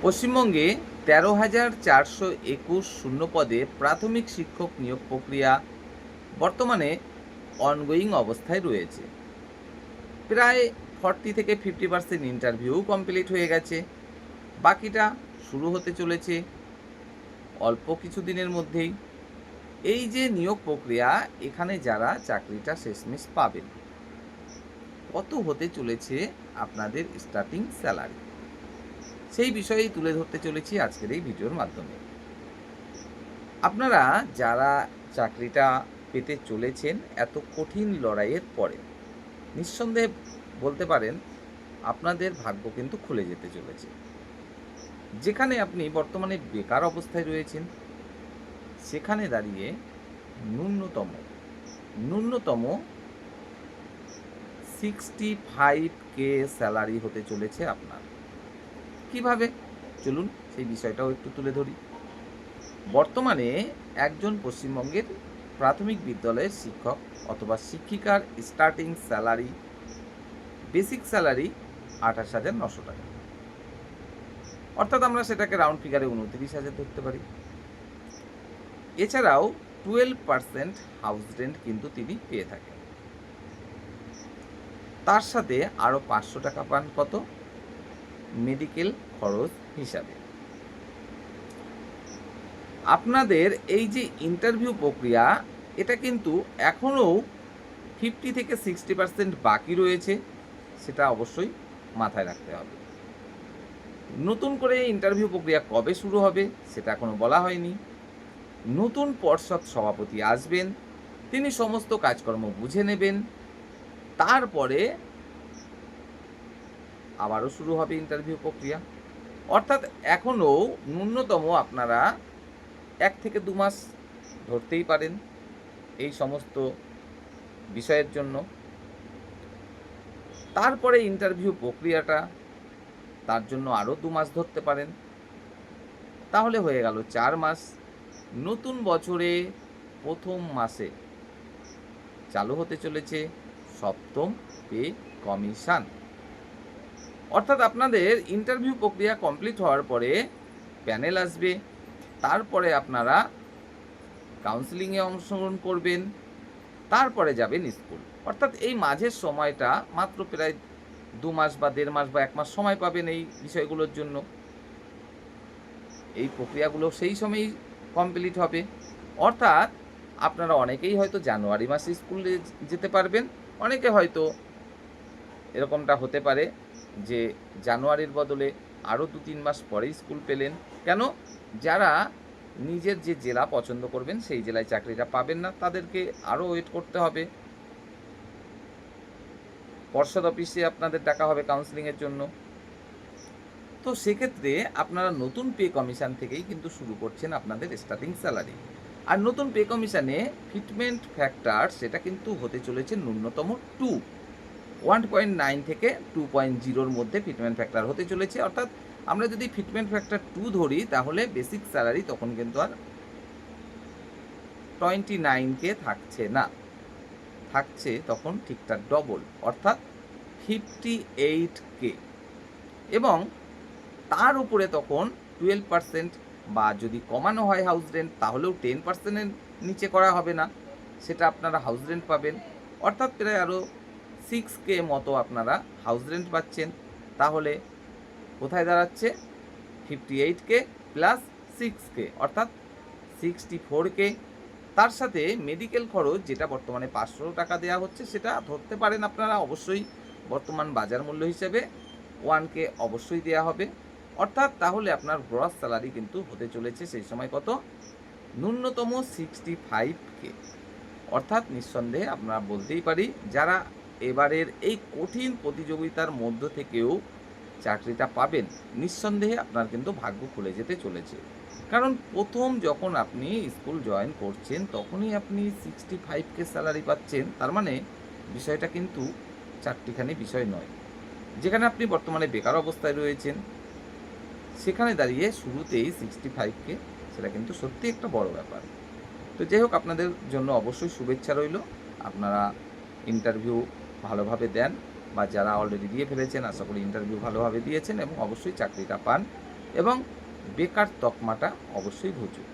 পশ্চিমবঙ্গে 13,421 শূন্যপদে প্রাথমিক শিক্ষক নিয়োগ প্রক্রিয়া বর্তমানে অনগোয়িং অবস্থায় রয়েছে। প্রায় 40 থেকে 50% ইন্টারভিউ কমপ্লিট হয়ে গেছে। বাকিটা শুরু হতে চলেছে অল্প কিছু দিনের মধ্যেই। এই যে নিয়োগ প্রক্রিয়া, এখানে যারা চাকরিটা শেষমেশ পাবেন, কত হতে চলেছে আপনাদের স্টার্টিং স্যালারি, সেই বিষয়েই তুলে ধরতে চলেছি আজকের এই ভিডিওর মাধ্যমে। আপনারা যারা চাকরিটা পেতে চলেছেন এত কঠিন লড়াইয়ের পরে, নিঃসন্দেহে বলতে পারেন আপনাদের ভাগ্য কিন্তু খুলে যেতে চলেছে। যেখানে আপনি বর্তমানে বেকার অবস্থায় রয়েছেন, সেখানে দাঁড়িয়ে ন্যূনতম 65K স্যালারি হতে চলেছে আপনার। কিভাবে? চলুন সেই বিষয়টাও একটু তুলে ধরি। বর্তমানে একজন পশ্চিমবঙ্গের প্রাথমিক বিদ্যালয়ের শিক্ষক অথবা শিক্ষিকার স্টার্টিং স্যালারি, বেসিক স্যালারি 28,900 টাকা। অর্থাৎ আমরা সেটাকে রাউন্ড ফিগারে 29,000 ধরতে পারি। এছাড়াও 12% হাউস রেন্ট কিন্তু তিনি পেয়ে থাকেন। তার সাথে আরও 500 টাকা পান কত? মেডিকেল খরচ হিসাবে। আপনাদের এই যে ইন্টারভিউ প্রক্রিয়া, এটা কিন্তু এখনও 50 থেকে 60% বাকি রয়েছে, সেটা অবশ্যই মাথায় রাখতে হবে। নতুন করে ইন্টারভিউ প্রক্রিয়া কবে শুরু হবে সেটা এখনও বলা হয়নি। নতুন পর্ষদ সভাপতি আসবেন, তিনি সমস্ত কাজকর্ম বুঝে নেবেন, তারপরে আবারও শুরু হবে ইন্টারভিউ প্রক্রিয়া। অর্থাৎ এখনও ন্যূনতম আপনারা 1 থেকে 2 মাস ধরতেই পারেন এই সমস্ত বিষয়ের জন্য। তারপরে ইন্টারভিউ প্রক্রিয়াটা, তার জন্য আরও 2 মাস ধরতে পারেন, তাহলে হয়ে গেল 4 মাস। নতুন বছরে প্রথম মাসে চালু হতে চলেছে 7ম পে কমিশন। অর্থাৎ আপনাদের ইন্টারভিউ প্রক্রিয়া কমপ্লিট হওয়ার পরে প্যানেল আসবে, তারপরে আপনারা কাউন্সেলিংয়ে অংশগ্রহণ করবেন, তারপরে যাবেন স্কুল। অর্থাৎ এই মাঝের সময়টা মাত্র প্রায় 2 মাস বা 1.5 মাস বা 1 মাস সময় পাবেন এই বিষয়গুলোর জন্য। এই প্রক্রিয়াগুলো সেই সময়ই কমপ্লিট হবে। অর্থাৎ আপনারা অনেকেই হয়তো জানুয়ারি মাসে স্কুলে যেতে পারবেন, অনেকে হয়তো এরকমটা হতে পারে যে জানুয়ারির বদলে আরও 2-3 মাস পরেই স্কুল পেলেন। কেন? যারা নিজের যে জেলা পছন্দ করবেন সেই জেলায় চাকরিটা পাবেন না, তাদেরকে আরও ওয়েট করতে হবে। পর্ষদ অফিসে আপনাদের ডাকা হবে কাউন্সেলিংয়ের জন্য। তো সেক্ষেত্রে আপনারা নতুন পে কমিশন থেকেই কিন্তু শুরু করছেন আপনাদের স্টার্টিং স্যালারি। আর নতুন পে কমিশনে ফিটমেন্ট ফ্যাক্টর সেটা কিন্তু হতে চলেছে ন্যূনতম 1.9 থেকে 2.0-র মধ্যে ফিটমেন্ট ফ্যাক্টর হতে চলেছে। অর্থাৎ আমরা যদি ফিটমেন্ট ফ্যাক্টর 2 ধরি, তাহলে বেসিক স্যালারি তখন কিন্তু আর 29K থাকছে না, থাকছে তখন ঠিকঠাক ডবল, অর্থাৎ 58K। এবং তার উপরে তখন 12% বা যদি কমানো হয় হাউস রেন্ট, তাহলেও 10%-এর নিচে করা হবে না, সেটা আপনারা হাউস রেন্ট পাবেন। অর্থাৎ প্রায় আরও 6K মতো আপনারা হাউস রেন্ট পাচ্ছেন। তাহলে কোথায় দাঁড়াচ্ছে? 58K প্লাস 6K, অর্থাৎ 64K। তার সাথে মেডিকেল খরচ যেটা বর্তমানে 500 টাকা দেওয়া হচ্ছে, সেটা ধরতে পারেন আপনারা। অবশ্যই বর্তমান বাজার মূল্য হিসেবে 1K অবশ্যই দেওয়া হবে। অর্থাৎ তাহলে আপনার গ্রস স্যালারি কিন্তু হতে চলেছে সেই সময় কত? ন্যূনতম 65K। অর্থাৎ নিঃসন্দেহে আমরা বলতেই পারি, যারা এবারের এই কঠিন প্রতিযোগিতার মধ্য থেকেও চাকরিটা পাবেন, নিঃসন্দেহে আপনার কিন্তু ভাগ্য খুলে যেতে চলেছে। কারণ প্রথম যখন আপনি স্কুল জয়েন করছেন তখনই আপনি 65K স্যালারি পাচ্ছেন। তার মানে বিষয়টা কিন্তু চারটিখানি বিষয় নয়। যেখানে আপনি বর্তমানে বেকার অবস্থায় রয়েছেন, সেখানে দাঁড়িয়ে শুরুতেই 65K, সেটা কিন্তু সত্যি একটা বড় ব্যাপার। তো যাই হোক, আপনাদের জন্য অবশ্যই শুভেচ্ছা রইল। আপনারা ইন্টারভিউ ভালোভাবে দেন, বা যারা অলরেডি দিয়ে ফেলেছেন আশা করি ইন্টারভিউ ভালোভাবে দিয়েছেন এবং অবশ্যই চাকরিটা পান। এবং বেকার তকমাটা অবশ্যই ঘুচুক।